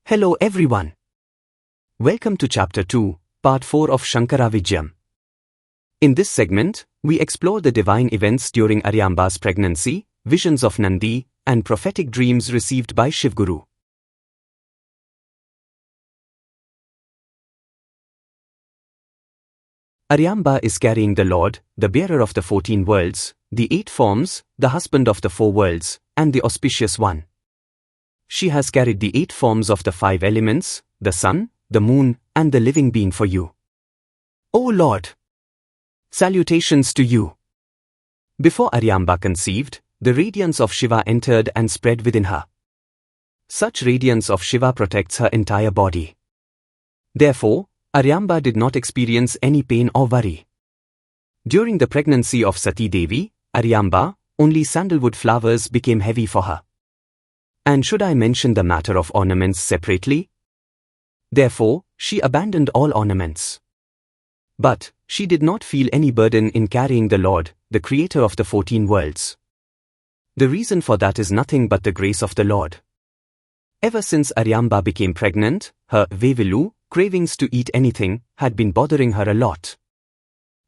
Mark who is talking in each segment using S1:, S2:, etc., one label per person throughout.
S1: Hello everyone. Welcome to Chapter 2, Part 4 of Shankara Vijayam. In this segment, we explore the divine events during Aryamba's pregnancy, visions of Nandi, and prophetic dreams received by Shivaguru. Aryamba is carrying the Lord, the bearer of the 14 worlds, the 8 forms, the husband of the 4 worlds, and the auspicious one. She has carried the 8 forms of the 5 elements, the sun, the moon, and the living being for you. O Lord! Salutations to you! Before Aryamba conceived, the radiance of Shiva entered and spread within her. Such radiance of Shiva protects her entire body. Therefore, Aryamba did not experience any pain or worry. During the pregnancy of Sati Devi, Aryamba, only sandalwood flowers became heavy for her. And should I mention the matter of ornaments separately? Therefore, she abandoned all ornaments. But, she did not feel any burden in carrying the Lord, the creator of the 14 worlds. The reason for that is nothing but the grace of the Lord. Ever since Aryamba became pregnant, her vevilu, cravings to eat anything, had been bothering her a lot.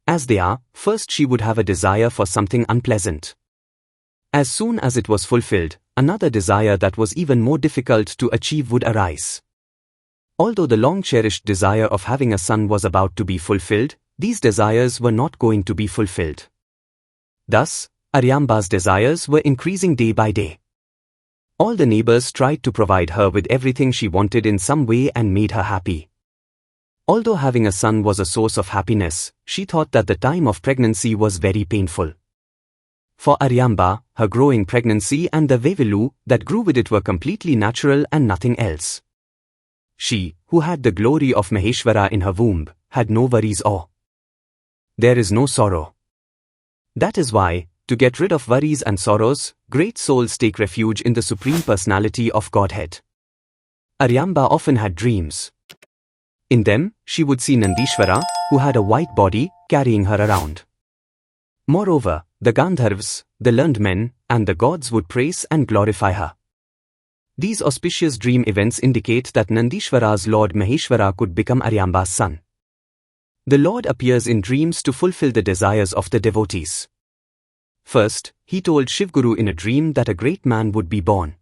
S1: As they are, first she would have a desire for something unpleasant. As soon as it was fulfilled, another desire that was even more difficult to achieve would arise. Although the long-cherished desire of having a son was about to be fulfilled, these desires were not going to be fulfilled. Thus, Aryamba's desires were increasing day by day. All the neighbors tried to provide her with everything she wanted in some way and made her happy. Although having a son was a source of happiness, she thought that the time of pregnancy was very painful. For Aryamba, her growing pregnancy and the vevilu that grew with it were completely natural and nothing else. She, who had the glory of Maheshwara in her womb, had no worries or there is no sorrow. That is why, to get rid of worries and sorrows, great souls take refuge in the Supreme Personality of Godhead. Aryamba often had dreams. In them, she would see Nandishvara, who had a white body, carrying her around. Moreover, the Gandharvas, the learned men, and the gods would praise and glorify her. These auspicious dream events indicate that Nandishvara's Lord Maheshwara could become Aryamba's son. The Lord appears in dreams to fulfill the desires of the devotees. First, he told Shivaguru in a dream that a great man would be born.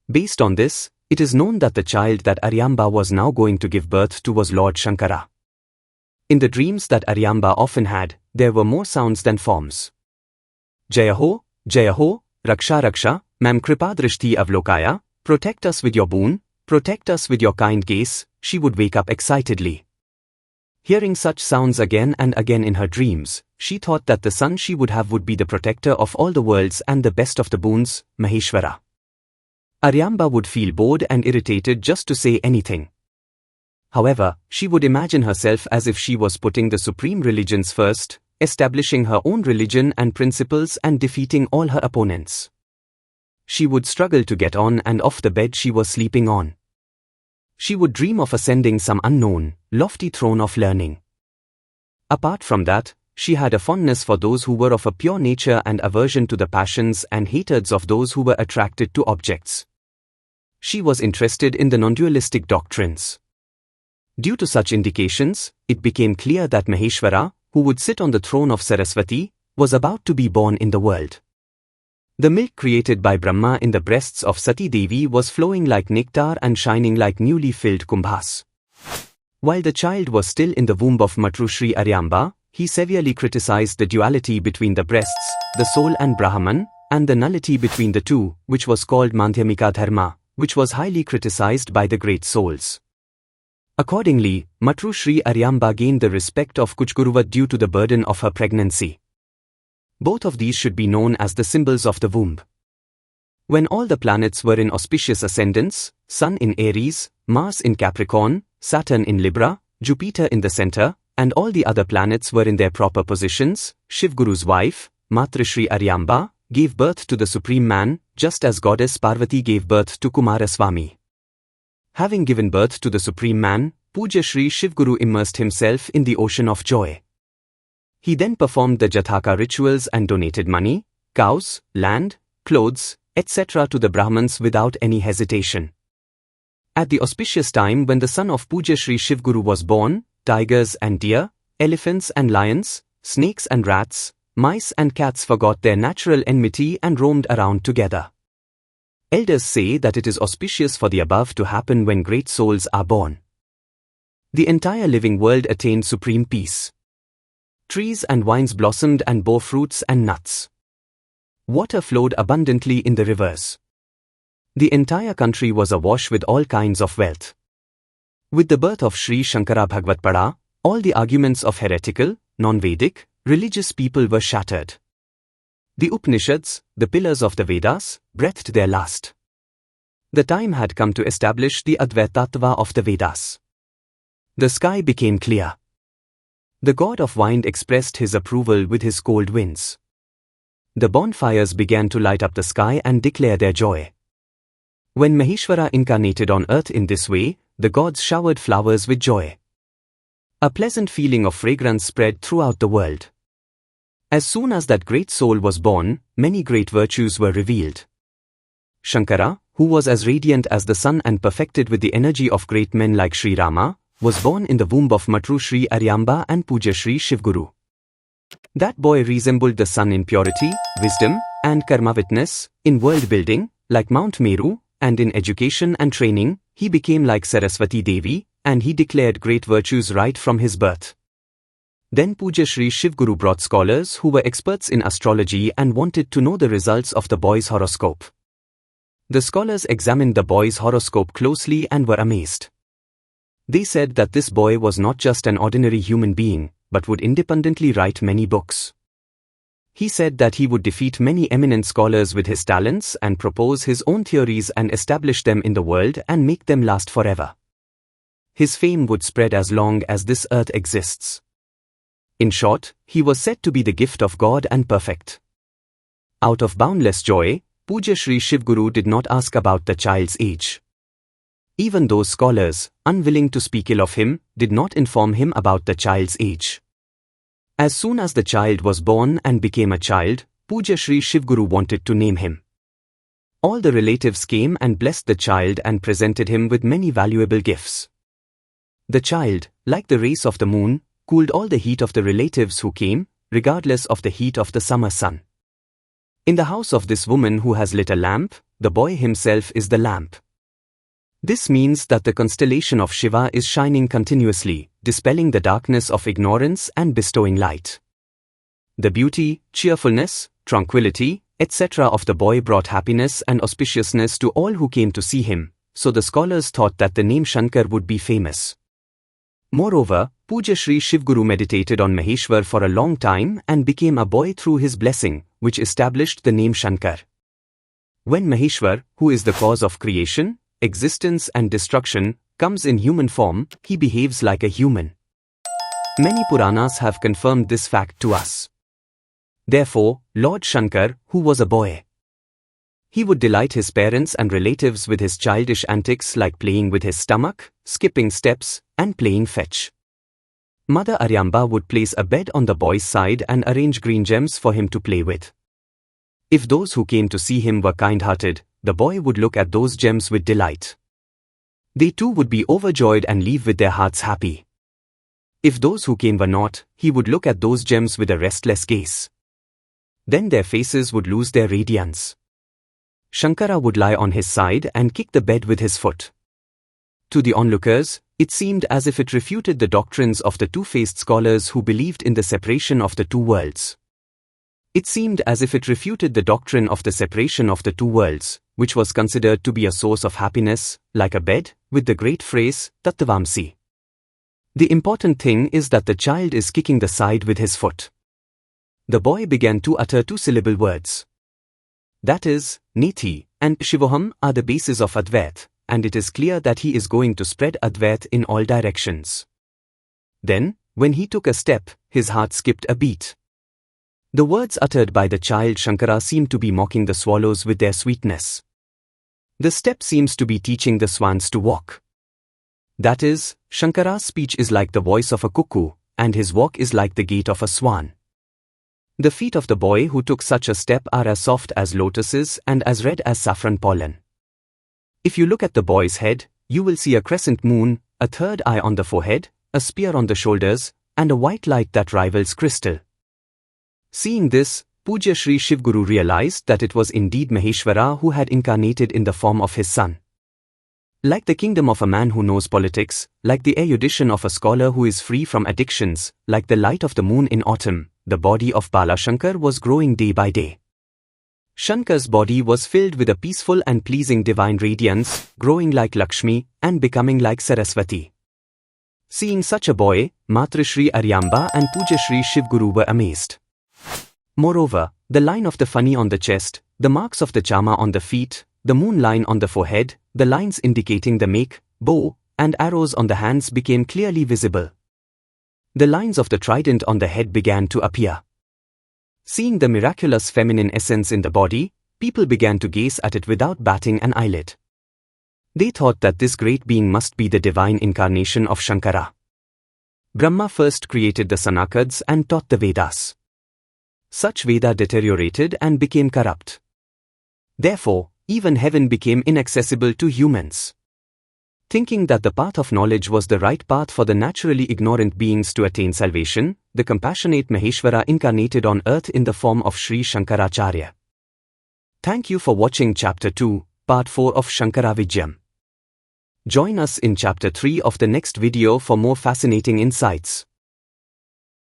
S1: Based on this, it is known that the child that Aryamba was now going to give birth to was Lord Shankara. In the dreams that Aryamba often had, there were more sounds than forms. Jaya ho, Raksha Raksha, Mam Kripa Drishti Avlokaya, protect us with your boon, protect us with your kind gaze, she would wake up excitedly. Hearing such sounds again and again in her dreams, she thought that the son she would have would be the protector of all the worlds and the best of the boons, Maheshwara. Aryamba would feel bored and irritated just to say anything. However, she would imagine herself as if she was putting the supreme religions first, establishing her own religion and principles and defeating all her opponents. She would struggle to get on and off the bed she was sleeping on. She would dream of ascending some unknown, lofty throne of learning. Apart from that, she had a fondness for those who were of a pure nature and aversion to the passions and hatreds of those who were attracted to objects. She was interested in the non-dualistic doctrines. Due to such indications, it became clear that Maheshwara, who would sit on the throne of Saraswati, was about to be born in the world. The milk created by Brahma in the breasts of Sati Devi was flowing like nectar and shining like newly filled kumbhas. While the child was still in the womb of Matrushri Aryamba, he severely criticized the duality between the breasts, the soul and Brahman, and the nullity between the two, which was called Madhyamika Dharma, which was highly criticized by the great souls. Accordingly, Matrushri Aryamba gained the respect of Kuchguruvat due to the burden of her pregnancy. Both of these should be known as the symbols of the womb. When all the planets were in auspicious ascendants, Sun in Aries, Mars in Capricorn, Saturn in Libra, Jupiter in the center, and all the other planets were in their proper positions, Shivaguru's wife, Matrishri Aryamba, gave birth to the Supreme Man, just as Goddess Parvati gave birth to Kumaraswamy. Having given birth to the Supreme Man, Pujya Shri Shivaguru immersed himself in the ocean of joy. He then performed the Jathaka rituals and donated money, cows, land, clothes, etc. to the Brahmins without any hesitation. At the auspicious time when the son of Puja Shri Shivaguru was born, tigers and deer, elephants and lions, snakes and rats, mice and cats forgot their natural enmity and roamed around together. Elders say that it is auspicious for the above to happen when great souls are born. The entire living world attained supreme peace. Trees and vines blossomed and bore fruits and nuts. Water flowed abundantly in the rivers. The entire country was awash with all kinds of wealth. With the birth of Sri Shankara Bhagvatpada, all the arguments of heretical, non-Vedic, religious people were shattered. The Upanishads, the pillars of the Vedas, breathed their last. The time had come to establish the Advaita Tattva of the Vedas. The sky became clear. The god of wind expressed his approval with his cold winds. The bonfires began to light up the sky and declare their joy. When Maheshwara incarnated on earth in this way, the gods showered flowers with joy. A pleasant feeling of fragrance spread throughout the world. As soon as that great soul was born, many great virtues were revealed. Shankara, who was as radiant as the sun and perfected with the energy of great men like Sri Rama, was born in the womb of Matru Sri Aryamba and Puja Shri Shivaguru. That boy resembled the sun in purity, wisdom, and karma witness, in world building, like Mount Meru, and in education and training, he became like Saraswati Devi, and he declared great virtues right from his birth. Then Puja Shri Shivaguru brought scholars who were experts in astrology and wanted to know the results of the boy's horoscope. The scholars examined the boy's horoscope closely and were amazed. They said that this boy was not just an ordinary human being, but would independently write many books. He said that he would defeat many eminent scholars with his talents and propose his own theories and establish them in the world and make them last forever. His fame would spread as long as this earth exists. In short, he was said to be the gift of God and perfect. Out of boundless joy, Puja Shri Shivaguru did not ask about the child's age. Even those scholars, unwilling to speak ill of him, did not inform him about the child's age. As soon as the child was born and became a child, Puja Shri Shivaguru wanted to name him. All the relatives came and blessed the child and presented him with many valuable gifts. The child, like the rays of the moon, cooled all the heat of the relatives who came, regardless of the heat of the summer sun. In the house of this woman who has lit a lamp, the boy himself is the lamp. This means that the constellation of Shiva is shining continuously, dispelling the darkness of ignorance and bestowing light. The beauty, cheerfulness, tranquility, etc. of the boy brought happiness and auspiciousness to all who came to see him, so the scholars thought that the name Shankar would be famous. Moreover, Puja Shri Shivaguru meditated on Maheshwar for a long time and became a boy through his blessing, which established the name Shankar. When Maheshwar, who is the cause of creation, existence and destruction, comes in human form, he behaves like a human. Many Puranas have confirmed this fact to us. Therefore, Lord Shankar, who was a boy, he would delight his parents and relatives with his childish antics like playing with his stomach, skipping steps, and playing fetch. Mother Aryamba would place a bed on the boy's side and arrange green gems for him to play with. If those who came to see him were kind-hearted, the boy would look at those gems with delight. They too would be overjoyed and leave with their hearts happy. If those who came were not, he would look at those gems with a restless gaze. Then their faces would lose their radiance. Shankara would lie on his side and kick the bed with his foot. To the onlookers, it seemed as if it refuted the doctrines of the two-faced scholars who believed in the separation of the two worlds. It seemed as if it refuted the doctrine of the separation of the two worlds, which was considered to be a source of happiness, like a bed, with the great phrase, Tattvamsi. The important thing is that the child is kicking the side with his foot. The boy began to utter two-syllable words. That is, Niti and Shivoham are the bases of Advait, and it is clear that he is going to spread Advait in all directions. Then, when he took a step, his heart skipped a beat. The words uttered by the child Shankara seem to be mocking the swallows with their sweetness. The step seems to be teaching the swans to walk. That is, Shankara's speech is like the voice of a cuckoo, and his walk is like the gait of a swan. The feet of the boy who took such a step are as soft as lotuses and as red as saffron pollen. If you look at the boy's head, you will see a crescent moon, a third eye on the forehead, a spear on the shoulders, and a white light that rivals crystal. Seeing this, Pujya Shri Shivaguru realized that it was indeed Maheshwara who had incarnated in the form of his son. Like the kingdom of a man who knows politics, like the erudition of a scholar who is free from addictions, like the light of the moon in autumn, the body of Bala Shankar was growing day by day. Shankar's body was filled with a peaceful and pleasing divine radiance, growing like Lakshmi and becoming like Saraswati. Seeing such a boy, Matra Shri Aryamba and Pujya Shri Shivaguru were amazed. Moreover, the line of the fani on the chest, the marks of the chama on the feet, the moon line on the forehead, the lines indicating the make, bow, and arrows on the hands became clearly visible. The lines of the trident on the head began to appear. Seeing the miraculous feminine essence in the body, people began to gaze at it without batting an eyelid. They thought that this great being must be the divine incarnation of Shankara. Brahma first created the Sanakads and taught the Vedas. Such Veda deteriorated and became corrupt. Therefore, even heaven became inaccessible to humans. Thinking that the path of knowledge was the right path for the naturally ignorant beings to attain salvation, the compassionate Maheshwara incarnated on earth in the form of Sri Shankaracharya. Thank you for watching Chapter 2, Part 4 of Shankara Vijayam. Join us in Chapter 3 of the next video for more fascinating insights.